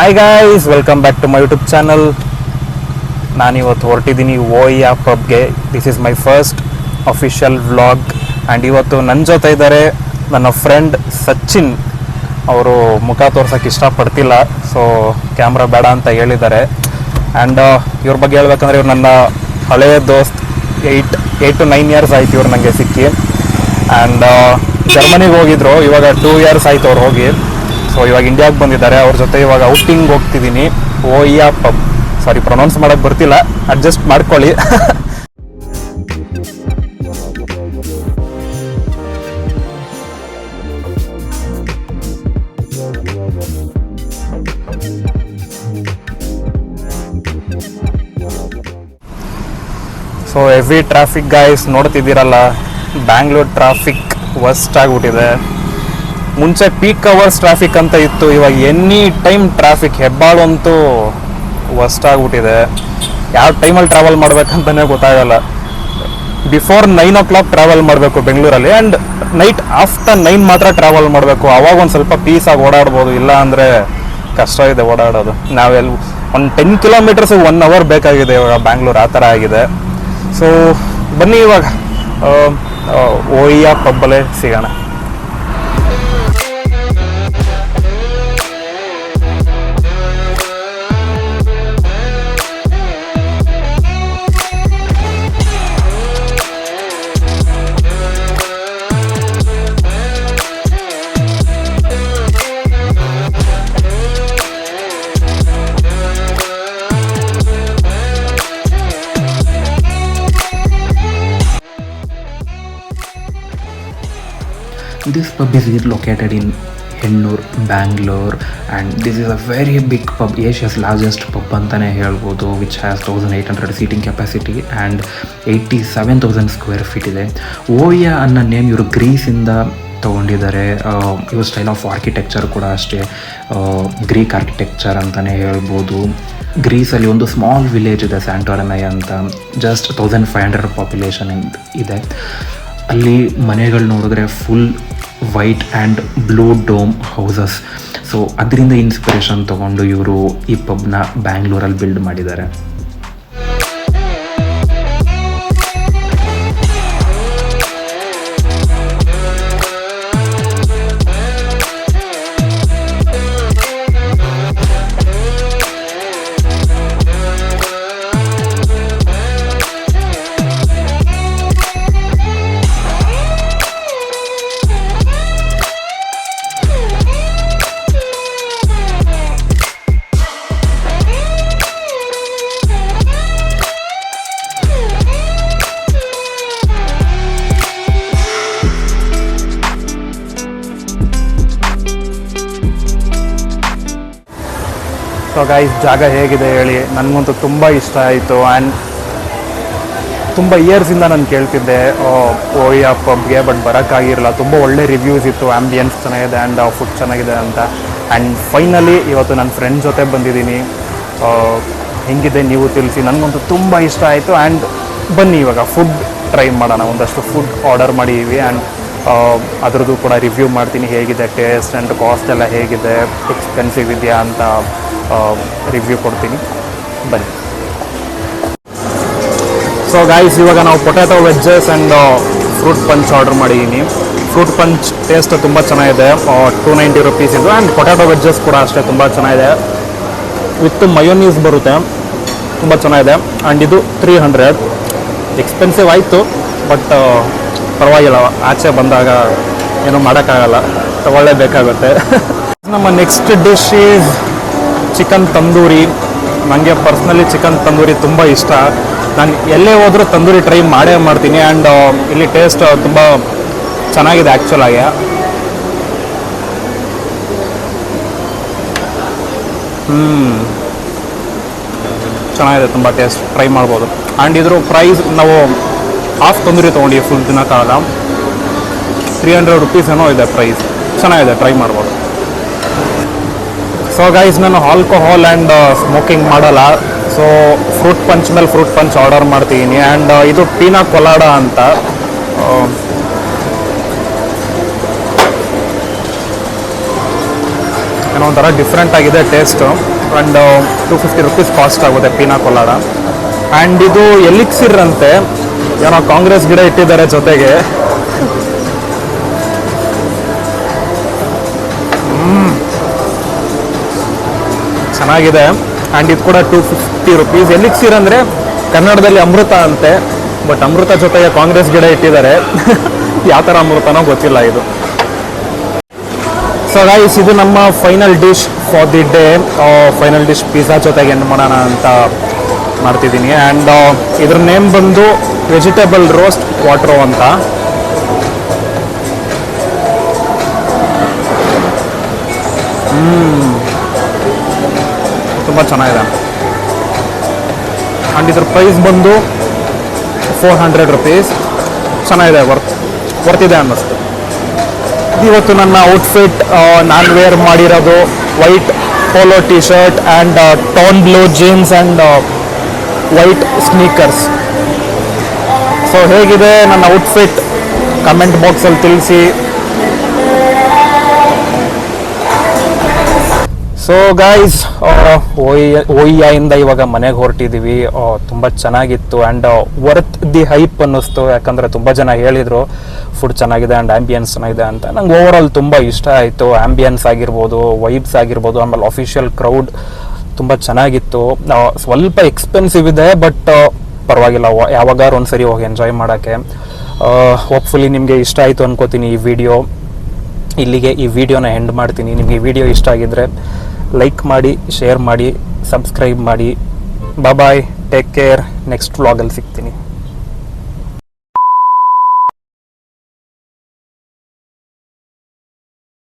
Hi guys, welcome back to my YouTube channel. ನಾನಿವತ್ತು ಹೊರಟಿದ್ದೀನಿ ಓಯ್ಯಾ ಪಬ್ಗೆ. This is my first official vlog. And ಇವತ್ತು ನನ್ನ ಜೊತೆ ಇದ್ದಾರೆ ನನ್ನ ಫ್ರೆಂಡ್ ಸಚಿನ್. ಅವರು ಮುಖ ತೋರ್ಸೋಕ್ಕೆ ಇಷ್ಟಪಡ್ತಿಲ್ಲ, ಸೊ ಕ್ಯಾಮ್ರಾ ಬೇಡ ಅಂತ ಹೇಳಿದ್ದಾರೆ. ಆ್ಯಂಡ್ ಇವ್ರ ಬಗ್ಗೆ ಹೇಳ್ಬೇಕಂದ್ರೆ ಇವ್ರು ನನ್ನ ಹಳೆಯ ದೋಸ್ತ್. 8 to 9 years ಆಯ್ತು ಇವ್ರು ನನಗೆ ಸಿಕ್ಕಿ. ಆ್ಯಂಡ್ ಜರ್ಮನಿಗೆ ಹೋಗಿದ್ರು, ಇವಾಗ 2 years ಆಯ್ತು ಅವ್ರು ಹೋಗಿ. ಸೊ ಇವಾಗ ಇಂಡಿಯಾಗೆ ಬಂದಿದ್ದಾರೆ. ಅವ್ರ ಜೊತೆ ಇವಾಗ ಔಟಿಂಗ್ ಹೋಗ್ತಿದ್ದೀನಿ. ಓಯ್ಯಾ ಪಬ್, ಸಾರಿ ಪ್ರೊನೌನ್ಸ್ ಮಾಡೋಕ್ಕೆ ಬರ್ತಿಲ್ಲ, ಅಡ್ಜಸ್ಟ್ ಮಾಡ್ಕೊಳ್ಳಿ. ಸೊ ಹೆವಿ ಟ್ರಾಫಿಕ್ ಗಾಯ್ಸ್, ನೋಡ್ತಿದ್ದೀರಲ್ಲ, ಬ್ಯಾಂಗ್ಳೂರ್ ಟ್ರಾಫಿಕ್ ವರ್ಸ್ಟ್ ಆಗಿಬಿಟ್ಟಿದೆ. ಮುಂಚೆ ಪೀಕ್ ಅವರ್ಸ್ ಟ್ರಾಫಿಕ್ ಅಂತ ಇತ್ತು, ಇವಾಗ ಎನಿ ಟೈಮ್ ಟ್ರಾಫಿಕ್. ಹೆಬ್ಬಾಳಂತೂ ವರ್ಸ್ಟ್ ಆಗಿಬಿಟ್ಟಿದೆ. ಯಾವ ಟೈಮಲ್ಲಿ ಟ್ರಾವೆಲ್ ಮಾಡ್ಬೇಕಂತಲೇ ಗೊತ್ತಾಗಲ್ಲ. ಬಿಫೋರ್ 9 o'clock ಟ್ರಾವೆಲ್ ಮಾಡಬೇಕು ಬೆಂಗಳೂರಲ್ಲಿ, ಆ್ಯಂಡ್ ನೈಟ್ ಆಫ್ಟರ್ 9 ಮಾತ್ರ ಟ್ರಾವೆಲ್ ಮಾಡಬೇಕು. ಅವಾಗ ಒಂದು ಸ್ವಲ್ಪ ಪೀಸಾಗಿ ಓಡಾಡ್ಬೋದು, ಇಲ್ಲ ಅಂದರೆ ಕಷ್ಟ ಇದೆ ಓಡಾಡೋದು. ನಾವೆಲ್ಲ ಒಂದು 10 kilometers 1 hour ಬೇಕಾಗಿದೆ ಇವಾಗ ಬ್ಯಾಂಗ್ಳೂರು, ಆ ಥರ ಆಗಿದೆ. ಸೊ ಬನ್ನಿ ಇವಾಗ ಓಯ್ಯಾ ಪಬ್ಬಲ್ಲೇ ಸಿಗೋಣ. This pub is located in Hennur, Bangalore, and this is a very big pub, Asia's largest pub antane helbodu, which has 1800 seating capacity and 87,000 square feet ಇದೆ. ಓಯ್ಯಾ ಅನ್ನೋ ನೇಮ್ ಇವರು ಗ್ರೀಸಿಂದ ತೊಗೊಂಡಿದ್ದಾರೆ. ಇವ್ರ ಸ್ಟೈಲ್ ಆಫ್ ಆರ್ಕಿಟೆಕ್ಚರ್ ಕೂಡ ಅಷ್ಟೇ Greek architecture ಅಂತಲೇ ಹೇಳ್ಬೋದು. ಗ್ರೀಸಲ್ಲಿ ಒಂದು small village ಇದೆ, ಸ್ಯಾಂಟೋರಮೈ ಅಂತ, ಜಸ್ಟ್ 1500 ಪಾಪ್ಯುಲೇಷನ್ ಇದೆ. ಅಲ್ಲಿ ಮನೆಗಳು ನೋಡಿದ್ರೆ full white and blue dome houses. So ಅದರಿಂದ ಇನ್ಸ್ಪಿರೇಷನ್ ತೊಗೊಂಡು ಇವರು ಈ ಪಬ್ನ ಬ್ಯಾಂಗ್ಳೂರಲ್ಲಿ ಬಿಲ್ಡ್ ಮಾಡಿದ್ದಾರೆ. ಸೊ ಗೈಸ್, ಜಾಗ ಹೇಗಿದೆ ಹೇಳಿ, ನನಗಂತೂ ತುಂಬ ಇಷ್ಟ ಆಯಿತು. ಆ್ಯಂಡ್ ತುಂಬ ಇಯರ್ಸಿಂದ ನಾನು ಕೇಳ್ತಿದ್ದೆ ಓಯ್ಯಾ ಪಬ್ಗೆ, ಬಟ್ ಬರೋಕ್ಕಾಗಿರಲ್ಲ. ತುಂಬ ಒಳ್ಳೆ ರಿವ್ಯೂಸ್ ಇತ್ತು, ಆ್ಯಂಬಿಯನ್ಸ್ ಚೆನ್ನಾಗಿದೆ ಆ್ಯಂಡ್ ಫುಡ್ ಚೆನ್ನಾಗಿದೆ ಅಂತ. ಆ್ಯಂಡ್ ಫೈನಲಿ ಇವತ್ತು ನನ್ನ ಫ್ರೆಂಡ್ ಜೊತೆ ಬಂದಿದ್ದೀನಿ. ಹೆಂಗಿದೆ ನೀವು ತಿಳಿಸಿ, ನನಗಂತೂ ತುಂಬ ಇಷ್ಟ ಆಯಿತು. ಆ್ಯಂಡ್ ಬನ್ನಿ ಇವಾಗ ಫುಡ್ ಟ್ರೈ ಮಾಡೋಣ. ಒಂದಷ್ಟು ಫುಡ್ ಆರ್ಡರ್ ಮಾಡಿದ್ದೀವಿ, ಆ್ಯಂಡ್ ಅದರದ್ದು ಕೂಡ ರಿವ್ಯೂ ಮಾಡ್ತೀನಿ, ಹೇಗಿದೆ ಟೇಸ್ಟ್ ಆ್ಯಂಡ್ ಕಾಸ್ಟ್ ಎಲ್ಲ ಹೇಗಿದೆ, ಎಕ್ಸ್ಪೆನ್ಸಿವ್ ಇದೆಯಾ ಅಂತ ರಿವ್ಯೂ ಕೊಡ್ತೀನಿ. ಬನ್ನಿ. ಸೊ ಗೈಸ್, ಇವಾಗ ನಾವು potato wedges and fruit punch order ಮಾಡಿದ್ದೀನಿ. ಫ್ರೂಟ್ ಪಂಚ್ ಟೇಸ್ಟ್ ತುಂಬ ಚೆನ್ನಾಗಿದೆ, 290 rupees ಇದು. ಆ್ಯಂಡ್ ಪೊಟ್ಯಾಟೊ ವೆಜ್ಜಸ್ ಕೂಡ ಅಷ್ಟೇ ತುಂಬ ಚೆನ್ನಾಗಿದೆ, ವಿತ್ ಮಯೋನೀಸ್ ಬರುತ್ತೆ, ತುಂಬ ಚೆನ್ನಾಗಿದೆ. ಆ್ಯಂಡ್ ಇದು 300. ಎಕ್ಸ್ಪೆನ್ಸಿವ್ ಆಯಿತು, ಬಟ್ ಪರವಾಗಿಲ್ಲ, ಆಚೆ ಬಂದಾಗ ಏನೂ ಮಾಡೋಕ್ಕಾಗಲ್ಲ, ತಗೊಳ್ಳೇಬೇಕಾಗುತ್ತೆ. ನಮ್ಮ next dish is chicken tandoori. ನನಗೆ ಪರ್ಸ್ನಲಿ ಚಿಕನ್ ತಂದೂರಿ ತುಂಬ ಇಷ್ಟ. ನಾನು ಎಲ್ಲೇ ಹೋದರೂ ತಂದೂರಿ ಟ್ರೈ ಮಾಡೇ ಮಾಡ್ತೀನಿ. ಆ್ಯಂಡ್ ಇಲ್ಲಿ ಟೇಸ್ಟ್ ತುಂಬ ಚೆನ್ನಾಗಿದೆ ಆ್ಯಕ್ಚುಲಾಗಿ. ಚೆನ್ನಾಗಿದೆ, ತುಂಬ ಟೇಸ್ಟ್, ಟ್ರೈ ಮಾಡ್ಬೋದು. ಆ್ಯಂಡ್ ಇದ್ರ ಪ್ರೈಸ್, ನಾವು ಹಾಫ್ ತಂದೂರಿ ತೊಗೊಂಡು ಫುಲ್ ದಿನಕ್ಕಾಗಲ್ಲ, 300 rupees ಏನೋ ಇದೆ ಪ್ರೈಸ್. ಚೆನ್ನಾಗಿದೆ, ಟ್ರೈ ಮಾಡ್ಬೋದು. ಸೊ ಗೈಸ್, ನಾನು ಆಲ್ಕೋಹಾಲ್ ಆ್ಯಂಡ್ ಸ್ಮೋಕಿಂಗ್ ಮಾಡಲ್ಲ, ಸೊ ಫ್ರೂಟ್ ಪಂಚ್ ಮೇಲೆ ಫ್ರೂಟ್ ಪಂಚ್ ಆರ್ಡರ್ ಮಾಡ್ತೀನಿ. ಆ್ಯಂಡ್ ಇದು ಪೀನಾ ಕೊಲಾಡಾ ಅಂತ, ಏನೋ ಏನೋ ಒಂಥರ ಡಿಫ್ರೆಂಟ್ ಆಗಿದೆ ಟೇಸ್ಟು. ಆ್ಯಂಡ್ 250 rupees ಕಾಸ್ಟ್ ಆಗುತ್ತೆ ಪೀನಾ ಕೊಲಾಡ. ಆ್ಯಂಡ್ ಇದು ಎಲಿಕ್ಸಿರ್ ಅಂತೆ, ಏನೋ ಕಾಂಗ್ರೆಸ್ ಗಿಡ ಇಟ್ಟಿದ್ದಾರೆ ಜೊತೆಗೆ. ಚೆನ್ನಾಗಿದೆ. ಆ್ಯಂಡ್ ಇದು ಕೂಡ 250 rupees. ಎಲಿಕ್ಸಿರ್ ಅಂದರೆ ಕನ್ನಡದಲ್ಲಿ ಅಮೃತ ಅಂತೆ, ಬಟ್ ಅಮೃತ ಜೊತೆಗೆ ಕಾಂಗ್ರೆಸ್ ಗಿಡ ಇಟ್ಟಿದ್ದಾರೆ. ಯಾವ ಥರ ಅಮೃತನೋ ಗೊತ್ತಿಲ್ಲ ಇದು. ಸೊ ಗೈಸ್, ಇದು ನಮ್ಮ final dish for the day. Final dish pizza ಜೊತೆಗೆ ಏನು ಮಾಡೋಣ ಅಂತ ಮಾಡ್ತಿದ್ದೀನಿ. ಆ್ಯಂಡ್ ಇದ್ರ ನೇಮ್ ಬಂದು ವೆಜಿಟೇಬಲ್ ರೋಸ್ಟ್ ಕ್ವಾಟ್ರೋ ಅಂತ. ತುಂಬ ಚೆನ್ನಾಗಿದೆ. ಆ್ಯಂಡ್ ಇದ್ರ ಪ್ರೈಸ್ ಬಂದು 400 rupees. ಚೆನ್ನಾಗಿದೆ, ವರ್ತಿದೆ ಅನ್ನಿಸ್ತು. ಇವತ್ತು ನನ್ನ ಔಟ್ಫಿಟ್ ನಾನು ವೇರ್ ಮಾಡಿರೋದು white polo T shirt and tone blue jeans and white sneakers. So ಹೇಗಿದೆ ನನ್ನ ಔಟ್ಫಿಟ್ ಕಮೆಂಟ್ ಬಾಕ್ಸಲ್ಲಿ ತಿಳಿಸಿ. ಸೊ ಗೈಸ್, ಓಯ್ಯಿಂದ ಇವಾಗ ಮನೆಗೆ ಹೊರಟಿದ್ದೀವಿ. ತುಂಬ ಚೆನ್ನಾಗಿತ್ತು ಆ್ಯಂಡ್ ವರ್ತ್ ದಿ ಹೈಪ್ ಅನ್ನಿಸ್ತು. ಯಾಕಂದರೆ ತುಂಬ ಜನ ಹೇಳಿದರು ಫುಡ್ ಚೆನ್ನಾಗಿದೆ ಆ್ಯಂಡ್ ಆ್ಯಂಬಿಯನ್ಸ್ ಚೆನ್ನಾಗಿದೆ ಅಂತ. ನಂಗೆ ಓವರಾಲ್ ತುಂಬ ಇಷ್ಟ ಆಯಿತು. ಆ್ಯಂಬಿಯನ್ಸ್ ಆಗಿರ್ಬೋದು, ವೈಬ್ಸ್ ಆಗಿರ್ಬೋದು, ಆಮೇಲೆ ಅಫಿಷಿಯಲ್ ಕ್ರೌಡ್ ತುಂಬ ಚೆನ್ನಾಗಿತ್ತು. ಸ್ವಲ್ಪ ಎಕ್ಸ್ಪೆನ್ಸಿವ್ ಇದೆ, ಬಟ್ ಪರವಾಗಿಲ್ಲ, ಯಾವಾಗಾರು ಒಂದು ಸರಿ ಹೋಗಿ ಎಂಜಾಯ್ ಮಾಡೋಕ್ಕೆ. ಹೋಪ್ಫುಲಿ ನಿಮಗೆ ಇಷ್ಟ ಆಯಿತು ಅನ್ಕೋತೀನಿ ಈ ವಿಡಿಯೋ. ಇಲ್ಲಿಗೆ ಈ ವಿಡಿಯೋನ ಎಂಡ್ ಮಾಡ್ತೀನಿ. ನಿಮಗೆ ಈ ವಿಡಿಯೋ ಇಷ್ಟ ಆಗಿದ್ದರೆ ಲೈಕ್ ಮಾಡಿ, ಶೇರ್ ಮಾಡಿ, ಸಬ್ಸ್ಕ್ರೈಬ್ ಮಾಡಿ. ಬಾಯ್, ಟೇಕ್ ಕೇರ್. ನೆಕ್ಸ್ಟ್ ವ್ಲಾಗಲ್ಲಿ ಸಿಗ್ತೀನಿ.